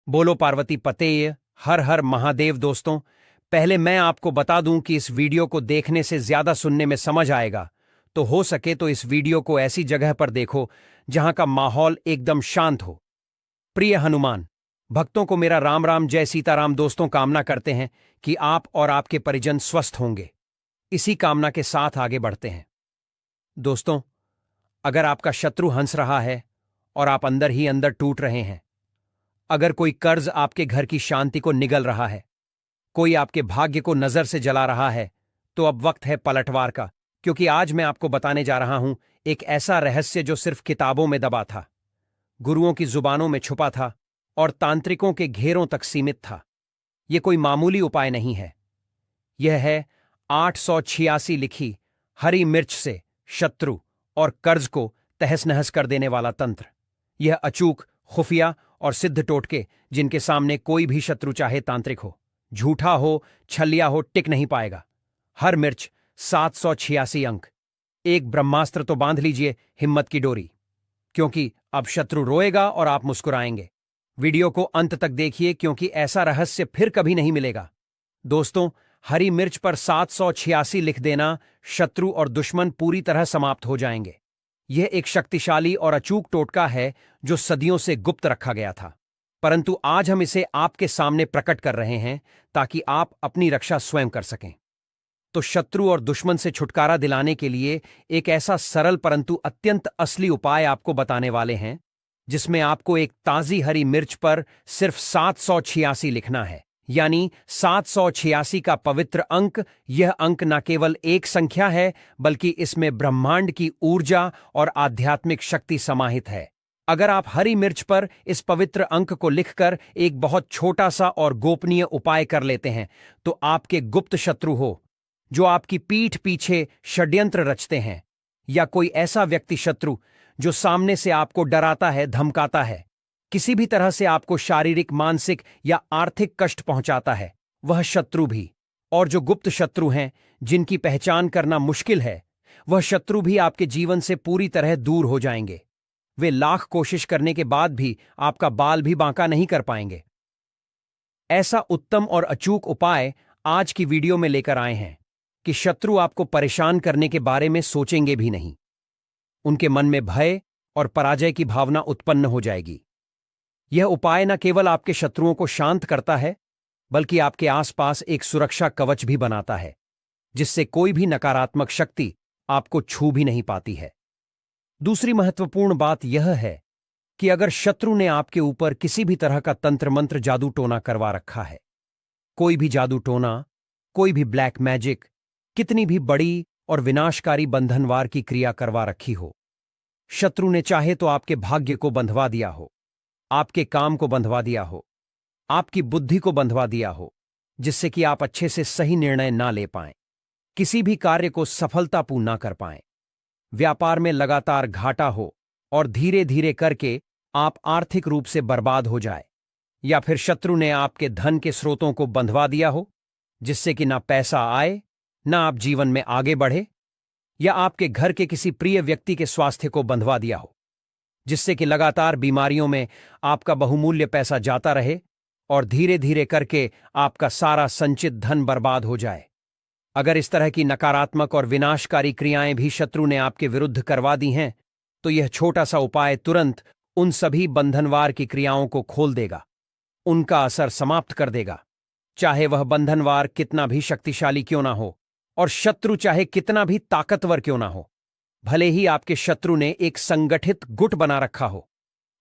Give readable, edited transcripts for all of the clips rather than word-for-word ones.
बोलो पार्वती पतेय। हर हर महादेव। दोस्तों, पहले मैं आपको बता दूं कि इस वीडियो को देखने से ज्यादा सुनने में समझ आएगा, तो हो सके तो इस वीडियो को ऐसी जगह पर देखो जहां का माहौल एकदम शांत हो। प्रिय हनुमान भक्तों को मेरा राम राम, जय सीताराम। दोस्तों, कामना करते हैं कि आप और आपके परिजन स्वस्थ होंगे। इसी कामना के साथ आगे बढ़ते हैं। दोस्तों, अगर आपका शत्रु हंस रहा है और आप अंदर ही अंदर टूट रहे हैं, अगर कोई कर्ज आपके घर की शांति को निगल रहा है, कोई आपके भाग्य को नजर से जला रहा है, तो अब वक्त है पलटवार का। क्योंकि आज मैं आपको बताने जा रहा हूं एक ऐसा रहस्य जो सिर्फ किताबों में दबा था, गुरुओं की जुबानों में छुपा था और तांत्रिकों के घेरों तक सीमित था। यह कोई मामूली उपाय नहीं है। यह है 886 लिखी हरी मिर्च से शत्रु और कर्ज को तहस नहस कर देने वाला तंत्र। यह अचूक, खुफिया और सिद्ध टोटके जिनके सामने कोई भी शत्रु, चाहे तांत्रिक हो, झूठा हो, छलिया हो, टिक नहीं पाएगा। हर मिर्च 786 अंक। एक ब्रह्मास्त्र तो बांध लीजिए हिम्मत की डोरी, क्योंकि अब शत्रु रोएगा और आप मुस्कुराएंगे। वीडियो को अंत तक देखिए, क्योंकि ऐसा रहस्य फिर कभी नहीं मिलेगा। दोस्तों, हरी मिर्च पर 786 लिख देना, शत्रु और दुश्मन पूरी तरह समाप्त हो जाएंगे। यह एक शक्तिशाली और अचूक टोटका है जो सदियों से गुप्त रखा गया था, परंतु आज हम इसे आपके सामने प्रकट कर रहे हैं ताकि आप अपनी रक्षा स्वयं कर सकें। तो शत्रु और दुश्मन से छुटकारा दिलाने के लिए एक ऐसा सरल परंतु अत्यंत असली उपाय आपको बताने वाले हैं, जिसमें आपको एक ताजी हरी मिर्च पर सिर्फ 786 लिखना है, यानी 786 का पवित्र अंक। यह अंक न केवल एक संख्या है, बल्कि इसमें ब्रह्मांड की ऊर्जा और आध्यात्मिक शक्ति समाहित है। अगर आप हरी मिर्च पर इस पवित्र अंक को लिखकर एक बहुत छोटा सा और गोपनीय उपाय कर लेते हैं, तो आपके गुप्त शत्रु हो, जो आपकी पीठ पीछे षड्यंत्र रचते हैं, या कोई ऐसा व्यक्ति शत्रु जो सामने से आपको डराता है, धमकाता है, किसी भी तरह से आपको शारीरिक, मानसिक या आर्थिक कष्ट पहुंचाता है, वह शत्रु भी, और जो गुप्त शत्रु हैं जिनकी पहचान करना मुश्किल है, वह शत्रु भी आपके जीवन से पूरी तरह दूर हो जाएंगे। वे लाख कोशिश करने के बाद भी आपका बाल भी बांका नहीं कर पाएंगे। ऐसा उत्तम और अचूक उपाय आज की वीडियो में लेकर आए हैं कि शत्रु आपको परेशान करने के बारे में सोचेंगे भी नहीं। उनके मन में भय और पराजय की भावना उत्पन्न हो जाएगी। यह उपाय न केवल आपके शत्रुओं को शांत करता है, बल्कि आपके आसपास एक सुरक्षा कवच भी बनाता है, जिससे कोई भी नकारात्मक शक्ति आपको छू भी नहीं पाती है। दूसरी महत्वपूर्ण बात यह है कि अगर शत्रु ने आपके ऊपर किसी भी तरह का तंत्र मंत्र, जादू टोना करवा रखा है, कोई भी जादू टोना, कोई भी ब्लैक मैजिक, कितनी भी बड़ी और विनाशकारी बंधनवार की क्रिया करवा रखी हो, शत्रु ने चाहे तो आपके भाग्य को बंधवा दिया हो, आपके काम को बंधवा दिया हो, आपकी बुद्धि को बंधवा दिया हो, जिससे कि आप अच्छे से सही निर्णय ना ले पाएं, किसी भी कार्य को सफलतापूर्ण ना कर पाएं, व्यापार में लगातार घाटा हो और धीरे धीरे करके आप आर्थिक रूप से बर्बाद हो जाए, या फिर शत्रु ने आपके धन के स्रोतों को बंधवा दिया हो, जिससे कि ना पैसा आए, ना आप जीवन में आगे बढ़े, या आपके घर के किसी प्रिय व्यक्ति के स्वास्थ्य को बंधवा दिया हो, जिससे कि लगातार बीमारियों में आपका बहुमूल्य पैसा जाता रहे और धीरे धीरे करके आपका सारा संचित धन बर्बाद हो जाए। अगर इस तरह की नकारात्मक और विनाशकारी क्रियाएं भी शत्रु ने आपके विरुद्ध करवा दी हैं, तो यह छोटा सा उपाय तुरंत उन सभी बंधनवार की क्रियाओं को खोल देगा, उनका असर समाप्त कर देगा। चाहे वह बंधनवार कितना भी शक्तिशाली क्यों ना हो, और शत्रु चाहे कितना भी ताकतवर क्यों ना हो, भले ही आपके शत्रु ने एक संगठित गुट बना रखा हो।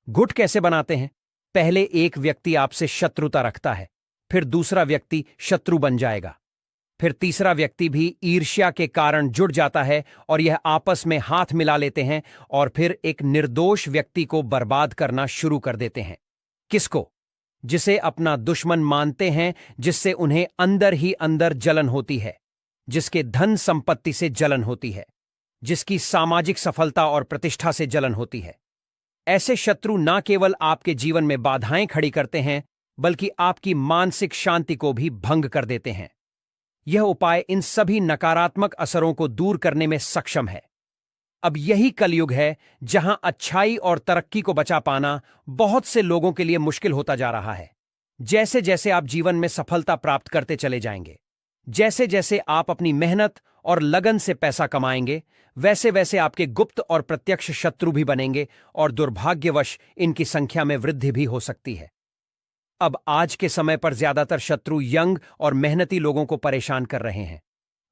गुट कैसे बनाते हैं? पहले एक व्यक्ति आपसे शत्रुता रखता है, फिर दूसरा व्यक्ति शत्रु बन जाएगा, फिर तीसरा व्यक्ति भी ईर्ष्या के कारण जुड़ जाता है और यह आपस में हाथ मिला लेते हैं और फिर एक निर्दोष व्यक्ति को बर्बाद करना शुरू कर देते हैं। किसको? जिसे अपना दुश्मन मानते हैं, जिससे उन्हें अंदर ही अंदर जलन होती है, जिसके धन संपत्ति से जलन होती है, जिसकी सामाजिक सफलता और प्रतिष्ठा से जलन होती है। ऐसे शत्रु न केवल आपके जीवन में बाधाएं खड़ी करते हैं, बल्कि आपकी मानसिक शांति को भी भंग कर देते हैं। यह उपाय इन सभी नकारात्मक असरों को दूर करने में सक्षम है। अब यही कलयुग है जहां अच्छाई और तरक्की को बचा पाना बहुत से लोगों के लिए मुश्किल होता जा रहा है। जैसे जैसे आप जीवन में सफलता प्राप्त करते चले जाएंगे, जैसे जैसे आप अपनी मेहनत और लगन से पैसा कमाएंगे, वैसे वैसे आपके गुप्त और प्रत्यक्ष शत्रु भी बनेंगे और दुर्भाग्यवश इनकी संख्या में वृद्धि भी हो सकती है। अब आज के समय पर ज्यादातर शत्रु यंग और मेहनती लोगों को परेशान कर रहे हैं।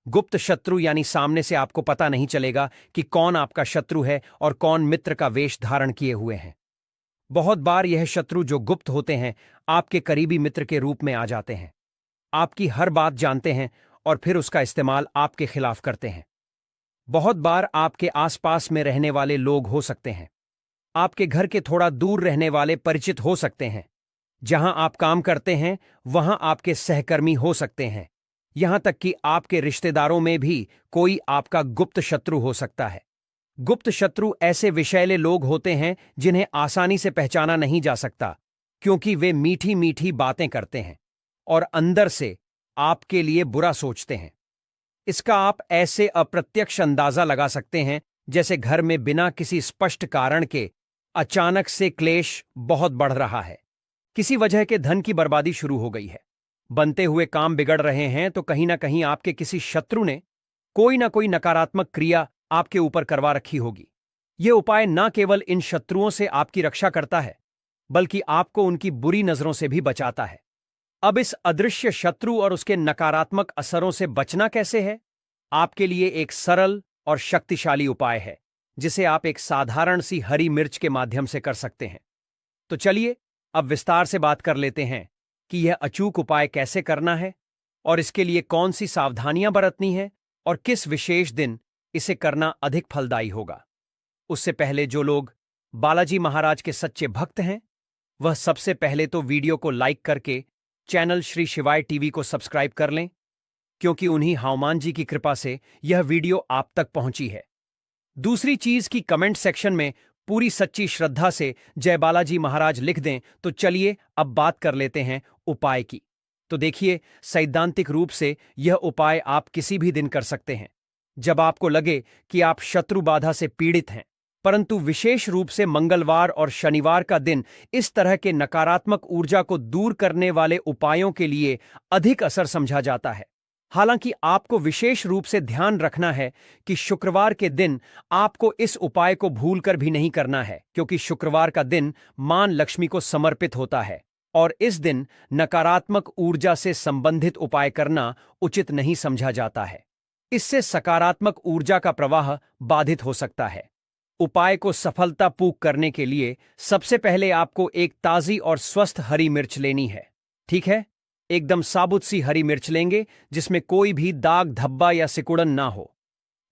गुप्त शत्रु यानी सामने से आपको पता नहीं चलेगा कि कौन आपका शत्रु है और कौन मित्र का वेश धारण किए हुए हैं। बहुत बार यह शत्रु जो गुप्त होते हैं आपके करीबी मित्र के रूप में आ जाते हैं, आपकी हर बात जानते हैं और फिर उसका इस्तेमाल आपके खिलाफ करते हैं। बहुत बार आपके आसपास में रहने वाले लोग हो सकते हैं, आपके घर के थोड़ा दूर रहने वाले परिचित हो सकते हैं, जहां आप काम करते हैं वहां आपके सहकर्मी हो सकते हैं, यहां तक कि आपके रिश्तेदारों में भी कोई आपका गुप्त शत्रु हो सकता है। गुप्त शत्रु ऐसे विषैले लोग होते हैं जिन्हें आसानी से पहचाना नहीं जा सकता, क्योंकि वे मीठी मीठी बातें करते हैं और अंदर से आपके लिए बुरा सोचते हैं। इसका आप ऐसे अप्रत्यक्ष अंदाजा लगा सकते हैं जैसे घर में बिना किसी स्पष्ट कारण के अचानक से क्लेश बहुत बढ़ रहा है, किसी वजह के धन की बर्बादी शुरू हो गई है, बनते हुए काम बिगड़ रहे हैं, तो कहीं ना कहीं आपके किसी शत्रु ने कोई ना कोई नकारात्मक क्रिया आपके ऊपर करवा रखी होगी। यह उपाय न केवल इन शत्रुओं से आपकी रक्षा करता है, बल्कि आपको उनकी बुरी नजरों से भी बचाता है। अब इस अदृश्य शत्रु और उसके नकारात्मक असरों से बचना कैसे है? आपके लिए एक सरल और शक्तिशाली उपाय है, जिसे आप एक साधारण सी हरी मिर्च के माध्यम से कर सकते हैं। तो चलिए अब विस्तार से बात कर लेते हैं कि यह अचूक उपाय कैसे करना है और इसके लिए कौन सी सावधानियां बरतनी है और किस विशेष दिन इसे करना अधिक फलदायी होगा। उससे पहले जो लोग बालाजी महाराज के सच्चे भक्त हैं, वह सबसे पहले तो वीडियो को लाइक करके चैनल श्री शिवाय टीवी को सब्सक्राइब कर लें, क्योंकि उन्हीं हनुमान जी की कृपा से यह वीडियो आप तक पहुंची है। दूसरी चीज कि कमेंट सेक्शन में पूरी सच्ची श्रद्धा से जय बालाजी महाराज लिख दें। तो चलिए अब बात कर लेते हैं उपाय की। तो देखिए, सैद्धांतिक रूप से यह उपाय आप किसी भी दिन कर सकते हैं जब आपको लगे कि आप शत्रु बाधा से पीड़ित हैं, परंतु विशेष रूप से मंगलवार और शनिवार का दिन इस तरह के नकारात्मक ऊर्जा को दूर करने वाले उपायों के लिए अधिक असर समझा जाता है। हालांकि आपको विशेष रूप से ध्यान रखना है कि शुक्रवार के दिन आपको इस उपाय को भूलकर भी नहीं करना है, क्योंकि शुक्रवार का दिन मां लक्ष्मी को समर्पित होता है और इस दिन नकारात्मक ऊर्जा से संबंधित उपाय करना उचित नहीं समझा जाता है। इससे सकारात्मक ऊर्जा का प्रवाह बाधित हो सकता है। उपाय को सफलतापूर्वक करने के लिए सबसे पहले आपको एक ताजी और स्वस्थ हरी मिर्च लेनी है। ठीक है, एकदम साबुत सी हरी मिर्च लेंगे जिसमें कोई भी दाग, धब्बा या सिकुड़न ना हो।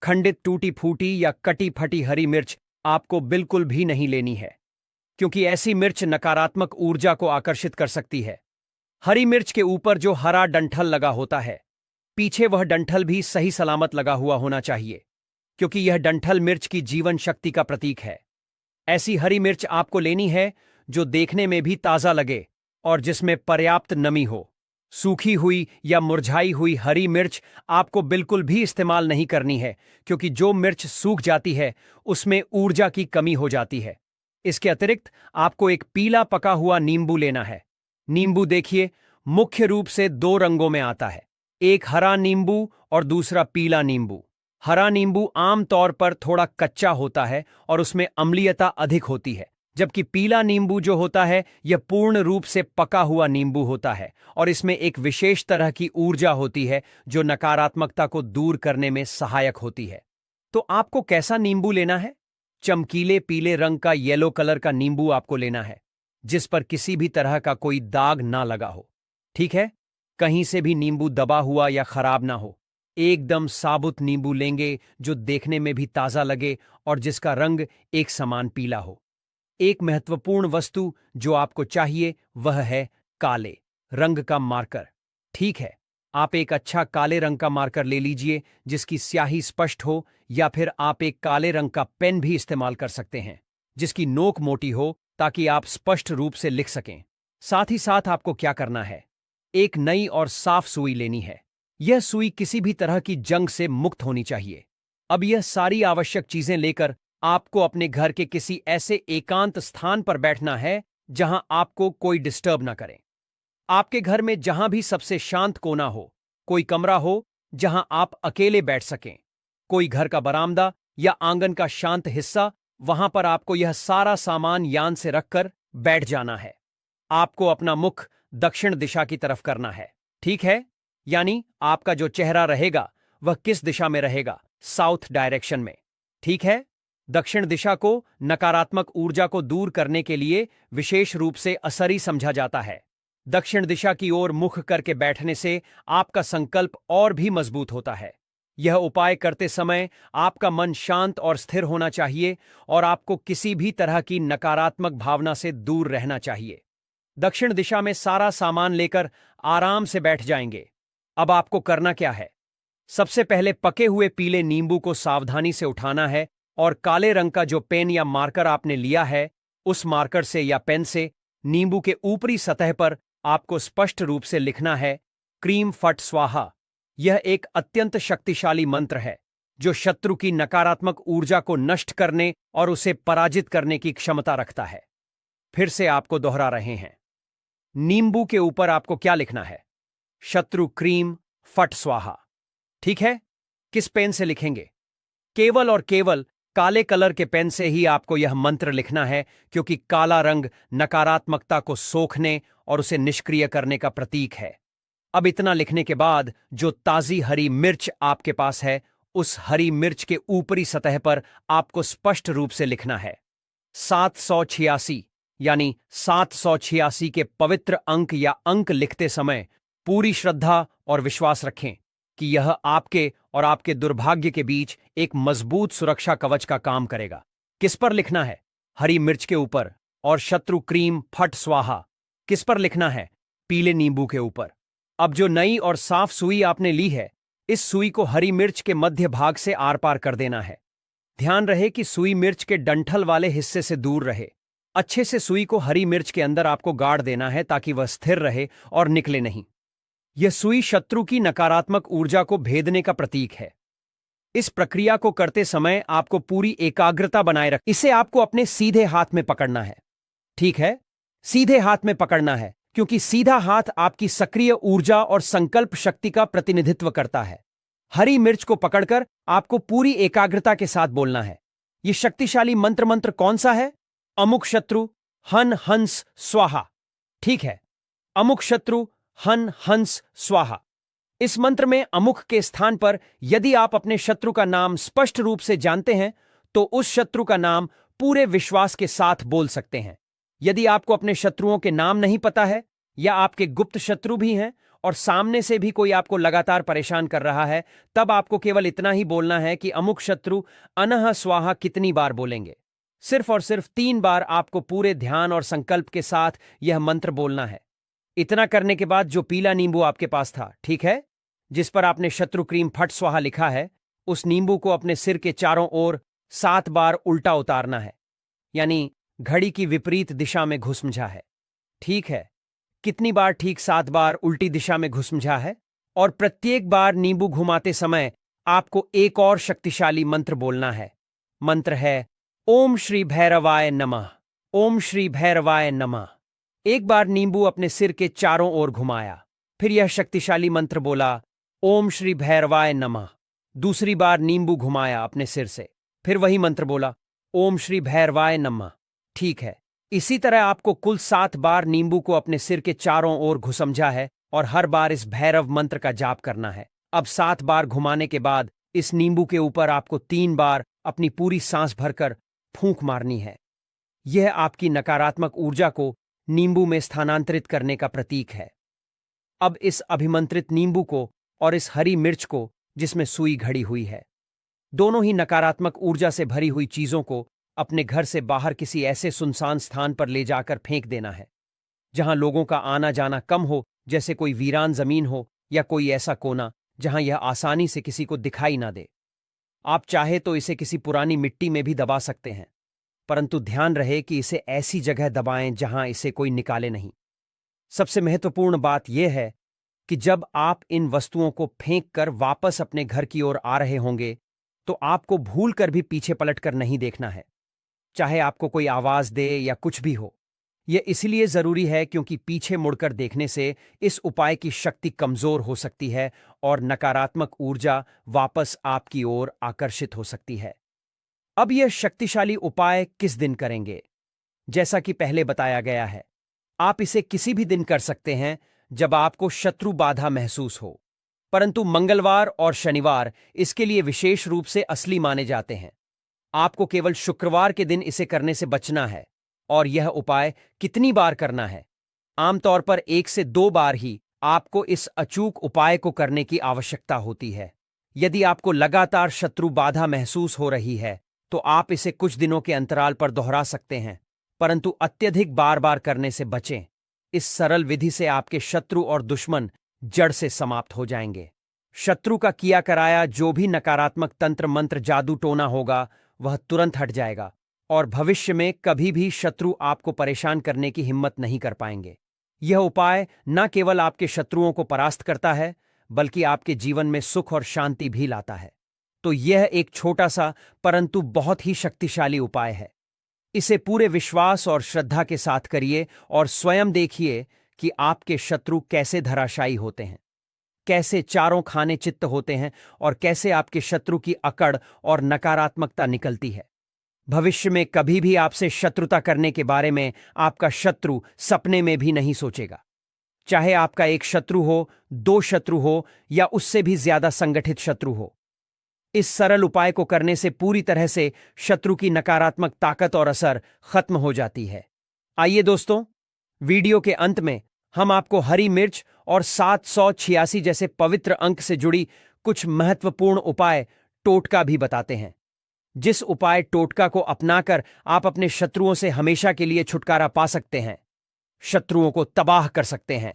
खंडित, टूटी फूटी या कटी फटी हरी मिर्च आपको बिल्कुल भी नहीं लेनी है, क्योंकि ऐसी मिर्च नकारात्मक ऊर्जा को आकर्षित कर सकती है। हरी मिर्च के ऊपर जो हरा डंठल लगा होता है, पीछे वह डंठल भी सही सलामत लगा हुआ होना चाहिए, क्योंकि यह डंठल मिर्च की जीवन शक्ति का प्रतीक है। ऐसी हरी मिर्च आपको लेनी है जो देखने में भी ताजा लगे और जिसमें पर्याप्त नमी हो। सूखी हुई या मुरझाई हुई हरी मिर्च आपको बिल्कुल भी इस्तेमाल नहीं करनी है, क्योंकि जो मिर्च सूख जाती है उसमें ऊर्जा की कमी हो जाती है। इसके अतिरिक्त आपको एक पीला पका हुआ नींबू लेना है। नींबू देखिए, मुख्य रूप से दो रंगों में आता है, एक हरा नींबू और दूसरा पीला नींबू। हरा नींबू आमतौर पर थोड़ा कच्चा होता है और उसमें अम्लीयता अधिक होती है, जबकि पीला नींबू जो होता है यह पूर्ण रूप से पका हुआ नींबू होता है और इसमें एक विशेष तरह की ऊर्जा होती है जो नकारात्मकता को दूर करने में सहायक होती है। तो आपको कैसा नींबू लेना है? चमकीले पीले रंग का येलो कलर का नींबू आपको लेना है, जिस पर किसी भी तरह का कोई दाग ना लगा हो। ठीक है, कहीं से भी नींबू दबा हुआ या खराब ना हो। एकदम साबुत नींबू लेंगे जो देखने में भी ताजा लगे और जिसका रंग एक समान पीला हो। एक महत्वपूर्ण वस्तु जो आपको चाहिए वह है काले रंग का मार्कर। ठीक है, आप एक अच्छा काले रंग का मार्कर ले लीजिए जिसकी स्याही स्पष्ट हो, या फिर आप एक काले रंग का पेन भी इस्तेमाल कर सकते हैं जिसकी नोक मोटी हो, ताकि आप स्पष्ट रूप से लिख सकें। साथ ही साथ आपको क्या करना है, एक नई और साफ सुई लेनी है। यह सुई किसी भी तरह की जंग से मुक्त होनी चाहिए। अब यह सारी आवश्यक चीजें लेकर आपको अपने घर के किसी ऐसे एकांत स्थान पर बैठना है जहां आपको कोई डिस्टर्ब ना करे। आपके घर में जहां भी सबसे शांत कोना हो, कोई कमरा हो जहां आप अकेले बैठ सकें, कोई घर का बरामदा या आंगन का शांत हिस्सा, वहां पर आपको यह सारा सामान यान से रखकर बैठ जाना है। आपको अपना मुख दक्षिण दिशा की तरफ करना है, ठीक है? यानी आपका जो चेहरा रहेगा वह किस दिशा में रहेगा? साउथ डायरेक्शन में, ठीक है? दक्षिण दिशा को नकारात्मक ऊर्जा को दूर करने के लिए विशेष रूप से असरी समझा जाता है। दक्षिण दिशा की ओर मुख करके बैठने से आपका संकल्प और भी मजबूत होता है। यह उपाय करते समय आपका मन शांत और स्थिर होना चाहिए और आपको किसी भी तरह की नकारात्मक भावना से दूर रहना चाहिए। दक्षिण दिशा में सारा सामान लेकर आराम से बैठ जाएंगे। अब आपको करना क्या है? सबसे पहले पके हुए पीले नींबू को सावधानी से उठाना है और काले रंग का जो पेन या मार्कर आपने लिया है, उस मार्कर से या पेन से नींबू के ऊपरी सतह पर आपको स्पष्ट रूप से लिखना है, क्रीम फट स्वाहा। यह एक अत्यंत शक्तिशाली मंत्र है जो शत्रु की नकारात्मक ऊर्जा को नष्ट करने और उसे पराजित करने की क्षमता रखता है। फिर से आपको दोहरा रहे हैं। नींबू के ऊपर आपको क्या लिखना है? शत्रु क्रीम फट स्वाहा, ठीक है? किस पेन से लिखेंगे? केवल और केवल काले कलर के पेन से ही आपको यह मंत्र लिखना है, क्योंकि काला रंग नकारात्मकता को सोखने और उसे निष्क्रिय करने का प्रतीक है। अब इतना लिखने के बाद जो ताजी हरी मिर्च आपके पास है, उस हरी मिर्च के ऊपरी सतह पर आपको स्पष्ट रूप से लिखना है 786, यानी 786 के पवित्र अंक या अंक लिखते समय पूरी श्रद्धा और विश्वास रखें कि यह आपके और आपके दुर्भाग्य के बीच एक मजबूत सुरक्षा कवच का काम करेगा। किस पर लिखना है? हरी मिर्च के ऊपर। और शत्रु क्रीम फट स्वाहा किस पर लिखना है? पीले नींबू के ऊपर। अब जो नई और साफ सुई आपने ली है, इस सुई को हरी मिर्च के मध्य भाग से आर पार कर देना है। ध्यान रहे कि सुई मिर्च के डंठल वाले हिस्से से दूर रहे। अच्छे से सुई को हरी मिर्च के अंदर आपको गाड़ देना है ताकि वह स्थिर रहे और निकले नहीं। यह सुई शत्रु की नकारात्मक ऊर्जा को भेदने का प्रतीक है। इस प्रक्रिया को करते समय आपको पूरी एकाग्रता बनाए रख। इसे आपको अपने सीधे हाथ में पकड़ना है, ठीक है? सीधे हाथ में पकड़ना है, क्योंकि सीधा हाथ आपकी सक्रिय ऊर्जा और संकल्प शक्ति का प्रतिनिधित्व करता है। हरी मिर्च को पकड़कर आपको पूरी एकाग्रता के साथ बोलना है। यह शक्तिशाली मंत्र कौन सा है? अमुक शत्रु हन हंस स्वाहा, ठीक है? अमुक शत्रु हन हंस स्वाहा। इस मंत्र में अमुक के स्थान पर यदि आप अपने शत्रु का नाम स्पष्ट रूप से जानते हैं तो उस शत्रु का नाम पूरे विश्वास के साथ बोल सकते हैं। यदि आपको अपने शत्रुओं के नाम नहीं पता है या आपके गुप्त शत्रु भी हैं और सामने से भी कोई आपको लगातार परेशान कर रहा है, तब आपको केवल इतना ही बोलना है कि अमुक शत्रु अनह स्वाहा कितनी बार बोलेंगे। सिर्फ और सिर्फ 3 बार आपको पूरे ध्यान और संकल्प के साथ यह मंत्र बोलना है। इतना करने के बाद जो पीला नींबू आपके पास था, ठीक है, जिस पर आपने शत्रु क्रीम फट स्वाहा लिखा है, उस नींबू को अपने सिर के चारों ओर 7 बार उल्टा उतारना है, यानी घड़ी की विपरीत दिशा में घुसमझा है, ठीक है? कितनी बार? ठीक 7 बार उल्टी दिशा में घुसमझा है। और प्रत्येक बार नींबू घुमाते समय आपको एक और शक्तिशाली मंत्र बोलना है। मंत्र है ओम श्री भैरवाय नमः, ओम श्री भैरवाय नमः। एक बार नींबू अपने सिर के चारों ओर घुमाया, फिर यह शक्तिशाली मंत्र बोला ओम श्री भैरवाय नमः। दूसरी बार नींबू घुमाया अपने सिर से, फिर वही मंत्र बोला ओम श्री भैरवाय नमः, ठीक है? इसी तरह आपको कुल 7 बार नींबू को अपने सिर के चारों ओर घुसमझा है और हर बार इस भैरव मंत्र का जाप करना है। अब 7 बार घुमाने के बाद इस नींबू के ऊपर आपको 3 बार अपनी पूरी सांस भरकर फूंक मारनी है। यह आपकी नकारात्मक ऊर्जा को नींबू में स्थानांतरित करने का प्रतीक है। अब इस अभिमंत्रित नींबू को और इस हरी मिर्च को, जिसमें सुई घड़ी हुई है, दोनों ही नकारात्मक ऊर्जा से भरी हुई चीजों को अपने घर से बाहर किसी ऐसे सुनसान स्थान पर ले जाकर फेंक देना है जहां लोगों का आना जाना कम हो, जैसे कोई वीरान जमीन हो या कोई ऐसा कोना जहां यह आसानी से किसी को दिखाई ना दे। आप चाहे तो इसे किसी पुरानी मिट्टी में भी दबा सकते हैं, परंतु ध्यान रहे कि इसे ऐसी जगह दबाएं जहां इसे कोई निकाले नहीं। सबसे महत्वपूर्ण बात यह है कि जब आप इन वस्तुओं को फेंक कर वापस अपने घर की ओर आ रहे होंगे तो आपको भूल कर भी पीछे पलटकर नहीं देखना है, चाहे आपको कोई आवाज दे या कुछ भी हो। यह इसलिए जरूरी है क्योंकि पीछे मुड़कर देखने से इस उपाय की शक्ति कमजोर हो सकती है और नकारात्मक ऊर्जा वापस आपकी ओर आकर्षित हो सकती है। अब यह शक्तिशाली उपाय किस दिन करेंगे? जैसा कि पहले बताया गया है, आप इसे किसी भी दिन कर सकते हैं जब आपको शत्रु बाधा महसूस हो, परंतु मंगलवार और शनिवार इसके लिए विशेष रूप से असली माने जाते हैं। आपको केवल शुक्रवार के दिन इसे करने से बचना है। और यह उपाय कितनी बार करना है? आमतौर पर 1 से 2 बार ही आपको इस अचूक उपाय को करने की आवश्यकता होती है। यदि आपको लगातार शत्रु बाधा महसूस हो रही है तो आप इसे कुछ दिनों के अंतराल पर दोहरा सकते हैं, परंतु अत्यधिक बार बार करने से बचें। इस सरल विधि से आपके शत्रु और दुश्मन जड़ से समाप्त हो जाएंगे। शत्रु का किया कराया जो भी नकारात्मक तंत्र मंत्र जादू टोना होगा वह तुरंत हट जाएगा और भविष्य में कभी भी शत्रु आपको परेशान करने की हिम्मत नहीं कर पाएंगे। यह उपाय न केवल आपके शत्रुओं को परास्त करता है बल्कि आपके जीवन में सुख और शांति भी लाता है। तो यह एक छोटा सा परंतु बहुत ही शक्तिशाली उपाय है। इसे पूरे विश्वास और श्रद्धा के साथ करिए और स्वयं देखिए कि आपके शत्रु कैसे धराशायी होते हैं, कैसे चारों खाने चित्त होते हैं और कैसे आपके शत्रु की अकड़ और नकारात्मकता निकलती है। भविष्य में कभी भी आपसे शत्रुता करने के बारे में आपका शत्रु सपने में भी नहीं सोचेगा। चाहे आपका एक शत्रु हो, 2 शत्रु हो या उससे भी ज्यादा संगठित शत्रु हो। इस सरल उपाय को करने से पूरी तरह से शत्रु की नकारात्मक ताकत और असर खत्म हो जाती है। आइए दोस्तों, वीडियो के अंत में हम आपको हरी मिर्च और 786 जैसे पवित्र अंक से जुड़ी कुछ महत्वपूर्ण उपाय टोटका भी बताते हैं, जिस उपाय टोटका को अपनाकर आप अपने शत्रुओं से हमेशा के लिए छुटकारा पा सकते हैं, शत्रुओं को तबाह कर सकते हैं।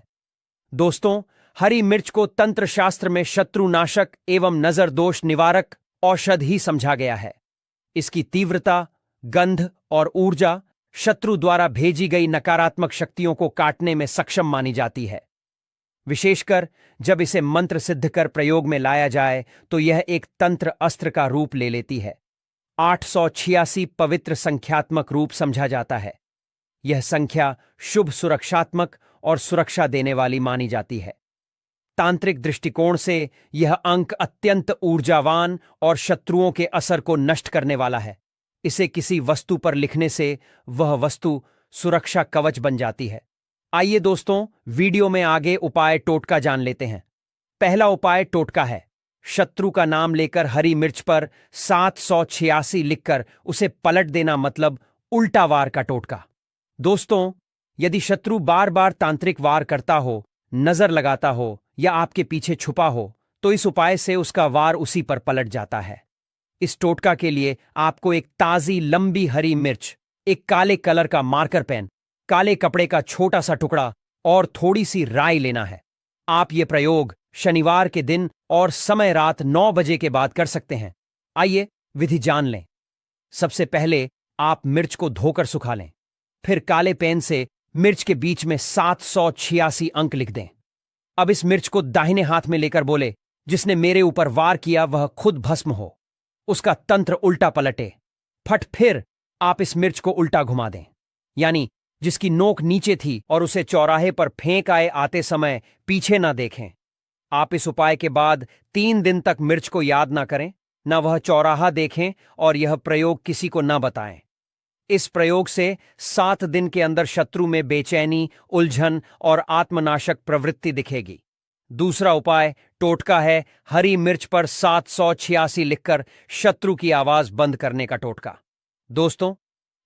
दोस्तों, हरी मिर्च को तंत्र शास्त्र में शत्रुनाशक एवं नजर दोष निवारक औषध ही समझा गया है। इसकी तीव्रता, गंध और ऊर्जा शत्रु द्वारा भेजी गई नकारात्मक शक्तियों को काटने में सक्षम मानी जाती है। विशेषकर जब इसे मंत्र सिद्ध कर प्रयोग में लाया जाए तो यह एक तंत्र अस्त्र का रूप ले लेती है। 886 पवित्र संख्यात्मक रूप समझा जाता है। यह संख्या शुभ, सुरक्षात्मक और सुरक्षा देने वाली मानी जाती है। तांत्रिक दृष्टिकोण से यह अंक अत्यंत ऊर्जावान और शत्रुओं के असर को नष्ट करने वाला है। इसे किसी वस्तु पर लिखने से वह वस्तु सुरक्षा कवच बन जाती है। आइए दोस्तों, वीडियो में आगे उपाय टोटका जान लेते हैं। पहला उपाय टोटका है। शत्रु का नाम लेकर हरी मिर्च पर 786 लिखकर उसे पलट देना, मतलब उल्टा वार का टोटका। दोस्तों, यदि शत्रु बार बार तांत्रिक वार करता हो, नजर लगाता हो या आपके पीछे छुपा हो तो इस उपाय से उसका वार उसी पर पलट जाता है। इस टोटका के लिए आपको एक ताजी लंबी हरी मिर्च, एक काले कलर का मार्कर पेन, काले कपड़े का छोटा सा टुकड़ा और थोड़ी सी राई लेना है। आप ये प्रयोग शनिवार के दिन और समय रात 9 बजे के बाद कर सकते हैं। आइए विधि जान लें। सबसे पहले आप मिर्च को धोकर सुखा लें, फिर काले पेन से मिर्च के बीच में 786 अंक लिख दें। अब इस मिर्च को दाहिने हाथ में लेकर बोले, जिसने मेरे ऊपर वार किया वह खुद भस्म हो, उसका तंत्र उल्टा पलटे। फट फिर आप इस मिर्च को उल्टा घुमा दें, यानी जिसकी नोक नीचे थी और उसे चौराहे पर फेंक आए आते समय पीछे ना देखें। आप इस उपाय के बाद 3 दिन तक मिर्च को याद ना करें, ना वह चौराहा देखें और यह प्रयोग किसी को ना बताएं। इस प्रयोग से 7 दिन के अंदर शत्रु में बेचैनी, उलझन और आत्मनाशक प्रवृत्ति दिखेगी। दूसरा उपाय टोटका है हरी मिर्च पर 786 लिखकर शत्रु की आवाज बंद करने का टोटका। दोस्तों,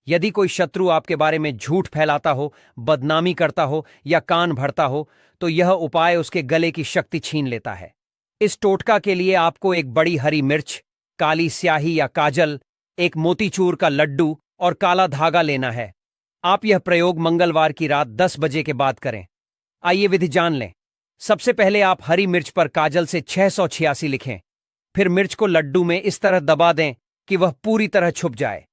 यदि कोई शत्रु आपके बारे में झूठ फैलाता हो, बदनामी करता हो या कान भरता हो तो यह उपाय उसके गले की शक्ति छीन लेता है। इस टोटका के लिए आपको एक बड़ी हरी मिर्च, काली स्याही या काजल, एक मोतीचूर का लड्डू और काला धागा लेना है। आप यह प्रयोग मंगलवार की रात 10 बजे के बाद करें। आइए विधि जान लें। सबसे पहले आप हरी मिर्च पर काजल से 686 लिखें, फिर मिर्च को लड्डू में इस तरह दबा दें कि वह पूरी तरह छुप जाए।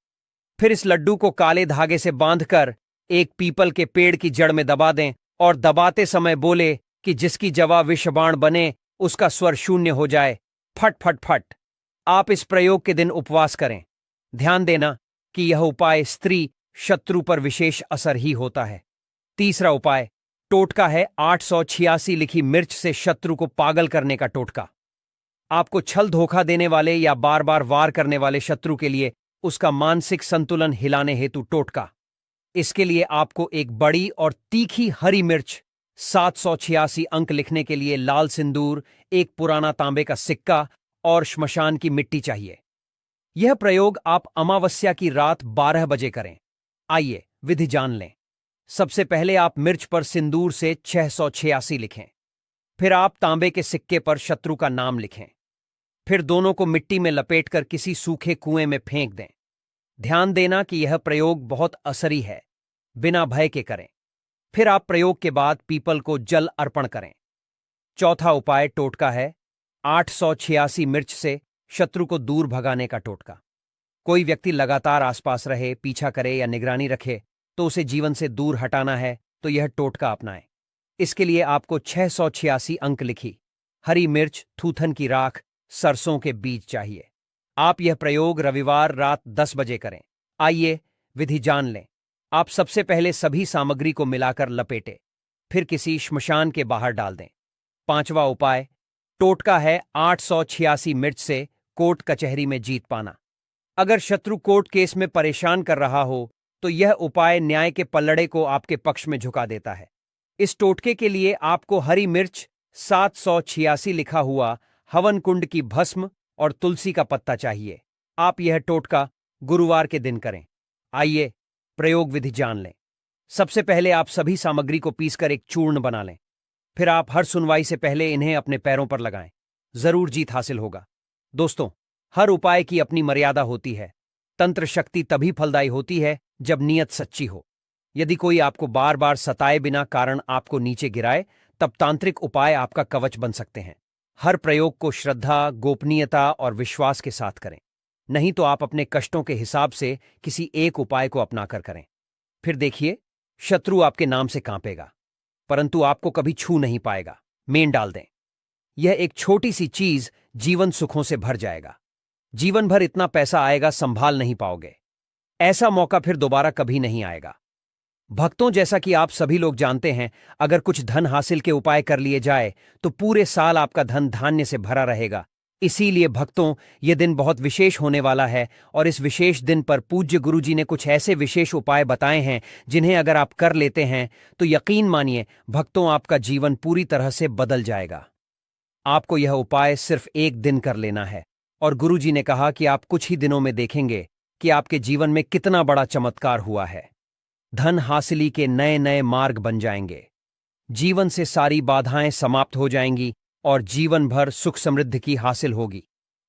फिर इस लड्डू को काले धागे से बांधकर एक पीपल के पेड़ की जड़ में दबा दें और दबाते समय बोले कि जिसकी जवा विषबाण बने उसका स्वर शून्य हो जाए। फट फट फट। आप इस प्रयोग के दिन उपवास करें। ध्यान देना कि यह उपाय स्त्री शत्रु पर विशेष असर ही होता है। तीसरा उपाय टोटका है 886 लिखी मिर्च से शत्रु को पागल करने का टोटका। आपको छल धोखा देने वाले या बार बार वार करने वाले शत्रु के लिए उसका मानसिक संतुलन हिलाने हेतु टोटका। इसके लिए आपको एक बड़ी और तीखी हरी मिर्च, 786 अंक लिखने के लिए लाल सिंदूर, एक पुराना तांबे का सिक्का और श्मशान की मिट्टी चाहिए। यह प्रयोग आप अमावस्या की रात 12 बजे करें। आइए विधि जान लें। सबसे पहले आप मिर्च पर सिंदूर से 686 लिखें। फिर आप तांबे के सिक्के पर शत्रु का नाम लिखें। फिर दोनों को मिट्टी में लपेटकर किसी सूखे कुएं में फेंक दें। ध्यान देना कि यह प्रयोग बहुत असरी है, बिना भय के करें। फिर आप प्रयोग के बाद पीपल को जल अर्पण करें। चौथा उपाय टोटका है 886 मिर्च से शत्रु को दूर भगाने का टोटका। कोई व्यक्ति लगातार आसपास रहे, पीछा करे या निगरानी रखे तो उसे जीवन से दूर हटाना है तो यह टोटका अपनाएं। इसके लिए आपको 686 अंक लिखी हरी मिर्च, थूथन की राख, सरसों के बीज चाहिए। आप यह प्रयोग रविवार रात 10 बजे करें। आइए विधि जान लें। आप सबसे पहले सभी सामग्री को मिलाकर लपेटे, फिर किसी श्मशान के बाहर डाल दें। पांचवा उपाय टोटका है 886 मिर्च से कोर्ट कचहरी में जीत पाना। अगर शत्रु कोर्ट केस में परेशान कर रहा हो तो यह उपाय न्याय के पल्लड़े को आपके पक्ष में झुका देता है। इस टोटके के लिए आपको हरी मिर्च, 786 लिखा हुआ हवन कुंड की भस्म और तुलसी का पत्ता चाहिए। आप यह टोटका गुरुवार के दिन करें। आइए प्रयोग विधि जान लें। सबसे पहले आप सभी सामग्री को पीसकर एक चूर्ण बना लें। फिर आप हर सुनवाई से पहले इन्हें अपने पैरों पर लगाएं। जरूर जीत हासिल होगा। दोस्तों, हर उपाय की अपनी मर्यादा होती है। तंत्र शक्ति तभी फलदायी होती है जब नीयत सच्ची हो। यदि कोई आपको बार बार सताए बिना कारण आपको नीचे गिराए, तब तांत्रिक उपाय आपका कवच बन सकते हैं। हर प्रयोग को श्रद्धा, गोपनीयता और विश्वास के साथ करें, नहीं तो आप अपने कष्टों के हिसाब से किसी एक उपाय को अपनाकर करें। फिर देखिए, शत्रु आपके नाम से कांपेगा, परंतु आपको कभी छू नहीं पाएगा। मेन डाल दें। यह एक छोटी सी चीज जीवन सुखों से भर जाएगा। जीवन भर इतना पैसा आएगा, संभाल नहीं पाओगे। ऐसा मौका फिर दोबारा कभी नहीं आएगा। भक्तों, जैसा कि आप सभी लोग जानते हैं, अगर कुछ धन हासिल के उपाय कर लिए जाए तो पूरे साल आपका धन धान्य से भरा रहेगा। इसीलिए भक्तों, यह दिन बहुत विशेष होने वाला है और इस विशेष दिन पर पूज्य गुरुजी ने कुछ ऐसे विशेष उपाय बताए हैं जिन्हें अगर आप कर लेते हैं तो यकीन मानिए भक्तों, आपका जीवन पूरी तरह से बदल जाएगा। आपको यह उपाय सिर्फ एक दिन कर लेना है और गुरुजी ने कहा कि आप कुछ ही दिनों में देखेंगे कि आपके जीवन में कितना बड़ा चमत्कार हुआ है। धन हासिली के नए नए मार्ग बन जाएंगे। जीवन से सारी बाधाएं समाप्त हो जाएंगी और जीवन भर सुख समृद्धि की हासिल होगी।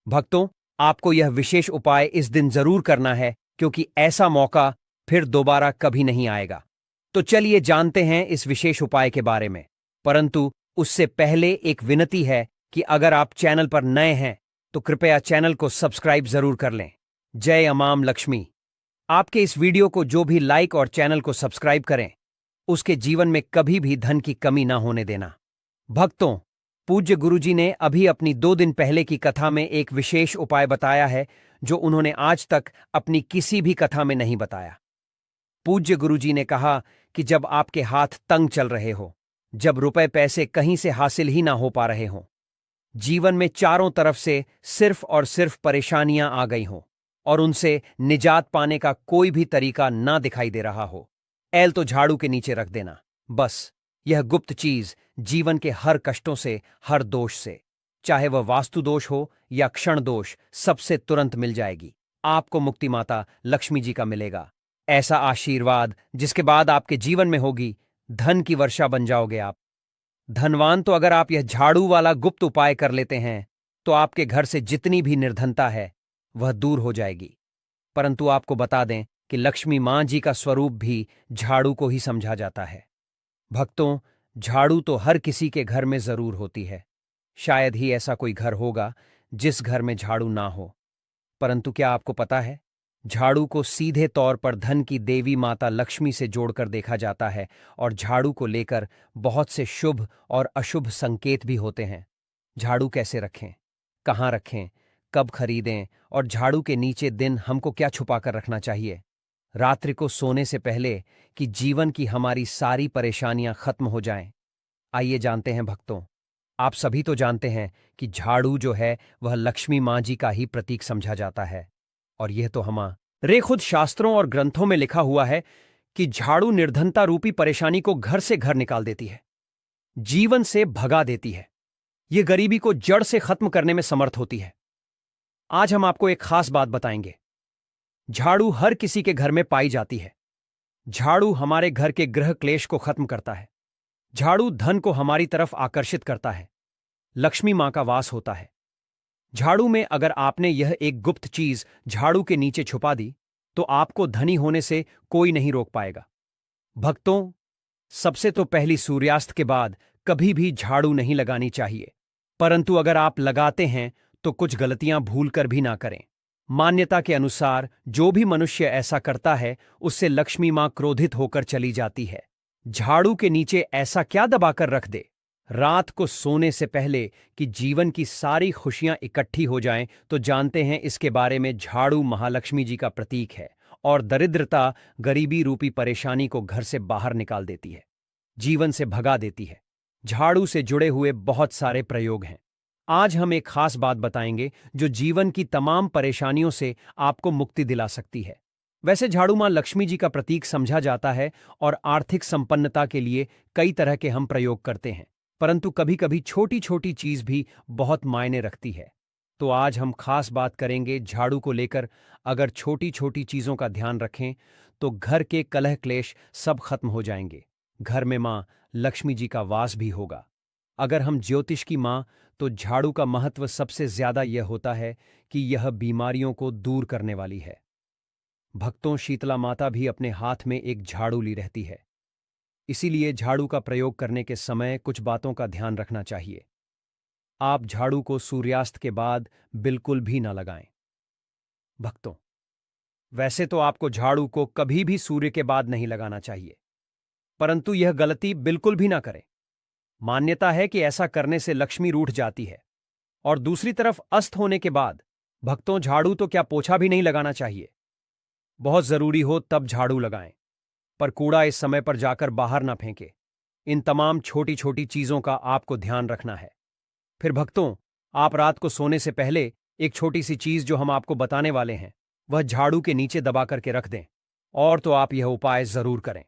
भक्तों, आपको यह विशेष उपाय इस दिन जरूर करना है, क्योंकि ऐसा मौका फिर दोबारा कभी नहीं आएगा। तो चलिए जानते हैं इस विशेष उपाय के बारे में। परंतु उससे पहले एक विनती है कि अगर आप चैनल पर नए हैं तो कृपया चैनल को सब्सक्राइब जरूर कर लें। जय अमाम लक्ष्मी। आपके इस वीडियो को जो भी लाइक और चैनल को सब्सक्राइब करें, उसके जीवन में कभी भी धन की कमी ना होने देना। भक्तों, पूज्य गुरुजी ने अभी अपनी 2 दिन पहले की कथा में एक विशेष उपाय बताया है जो उन्होंने आज तक अपनी किसी भी कथा में नहीं बताया। पूज्य गुरुजी ने कहा कि जब आपके हाथ तंग चल रहे हो, जब रुपए पैसे कहीं से हासिल ही ना हो पा रहे हों, जीवन में चारों तरफ से सिर्फ और सिर्फ परेशानियां आ गई हों और उनसे निजात पाने का कोई भी तरीका ना दिखाई दे रहा हो, ऐल तो झाड़ू के नीचे रख देना। बस यह गुप्त चीज जीवन के हर कष्टों से, हर दोष से, चाहे वह वास्तु दोष हो या क्षण दोष, सबसे तुरंत मिल जाएगी। आपको मुक्ति माता लक्ष्मी जी का मिलेगा ऐसा आशीर्वाद जिसके बाद आपके जीवन में होगी धन की वर्षा बन जाओगे आप। धनवान तो अगर आप यह झाड़ू वाला गुप्त उपाय कर लेते हैं तो आपके घर से जितनी भी निर्धनता है वह दूर हो जाएगी। परंतु आपको बता दें कि लक्ष्मी मां जी का स्वरूप भी झाड़ू को ही समझा जाता है। भक्तों, झाड़ू तो हर किसी के घर में जरूर होती है। शायद ही ऐसा कोई घर होगा जिस घर में झाड़ू ना हो। परंतु क्या आपको पता है, झाड़ू को सीधे तौर पर धन की देवी माता लक्ष्मी से जोड़कर देखा जाता है और झाड़ू को लेकर बहुत से शुभ और अशुभ संकेत भी होते हैं। झाड़ू कैसे रखें, कहाँ रखें, कब खरीदें और झाड़ू के नीचे दिन हमको क्या छुपा कर रखना चाहिए रात्रि को सोने से पहले कि जीवन की हमारी सारी परेशानियां खत्म हो जाएं। आइए जानते हैं भक्तों। आप सभी तो जानते हैं कि झाड़ू जो है वह लक्ष्मी माँ जी का ही प्रतीक समझा जाता है। और यह तो हमारे खुद शास्त्रों और ग्रंथों में लिखा हुआ है कि झाड़ू निर्धनता रूपी परेशानी को घर से घर निकाल देती है, जीवन से भगा देती है। यह गरीबी को जड़ से खत्म करने में समर्थ होती है। आज हम आपको एक खास बात बताएंगे। झाड़ू हर किसी के घर में पाई जाती है। झाड़ू हमारे घर के गृह क्लेश को खत्म करता है। झाड़ू धन को हमारी तरफ आकर्षित करता है। लक्ष्मी मां का वास होता है झाड़ू में। अगर आपने यह एक गुप्त चीज झाड़ू के नीचे छुपा दी तो आपको धनी होने से कोई नहीं रोक पाएगा। भक्तों, सबसे तो पहली सूर्यास्त के बाद कभी भी झाड़ू नहीं लगानी चाहिए, परंतु अगर आप लगाते हैं तो कुछ गलतियां भूल कर भी ना करें। मान्यता के अनुसार जो भी मनुष्य ऐसा करता है उससे लक्ष्मी मां क्रोधित होकर चली जाती है। झाड़ू के नीचे ऐसा क्या दबाकर रख दे रात को सोने से पहले कि जीवन की सारी खुशियां इकट्ठी हो जाएं, तो जानते हैं इसके बारे में। झाड़ू महालक्ष्मी जी का प्रतीक है और दरिद्रता गरीबी रूपी परेशानी को घर से बाहर निकाल देती है, जीवन से भगा देती है। झाड़ू से जुड़े हुए बहुत सारे प्रयोग हैं। आज हम एक खास बात बताएंगे जो जीवन की तमाम परेशानियों से आपको मुक्ति दिला सकती है। वैसे झाड़ू मां लक्ष्मी जी का प्रतीक समझा जाता है और आर्थिक संपन्नता के लिए कई तरह के हम प्रयोग करते हैं, परंतु कभी कभी छोटी छोटी चीज भी बहुत मायने रखती है। तो आज हम खास बात करेंगे झाड़ू को लेकर। अगर छोटी छोटी चीजों का ध्यान रखें तो घर के कलह क्लेश सब खत्म हो जाएंगे। घर में मां लक्ष्मी जी का वास भी होगा। अगर हम ज्योतिष की मां, तो झाड़ू का महत्व सबसे ज्यादा यह होता है कि यह बीमारियों को दूर करने वाली है। भक्तों, शीतला माता भी अपने हाथ में एक झाड़ू ली रहती है। इसीलिए झाड़ू का प्रयोग करने के समय कुछ बातों का ध्यान रखना चाहिए। आप झाड़ू को सूर्यास्त के बाद बिल्कुल भी ना लगाएं। भक्तों, वैसे तो आपको झाड़ू को कभी भी सूर्य के बाद नहीं लगाना चाहिए, परंतु यह गलती बिल्कुल भी ना करें। मान्यता है कि ऐसा करने से लक्ष्मी रूठ जाती है। और दूसरी तरफ अस्त होने के बाद भक्तों, झाड़ू तो क्या पोछा भी नहीं लगाना चाहिए। बहुत जरूरी हो तब झाड़ू लगाएं, पर कूड़ा इस समय पर जाकर बाहर ना फेंके। इन तमाम छोटी छोटी चीजों का आपको ध्यान रखना है। फिर भक्तों, आप रात को सोने से पहले एक छोटी सी चीज जो हम आपको बताने वाले हैं वह झाड़ू के नीचे दबा करके रख दें, और तो आप यह उपाय जरूर करें।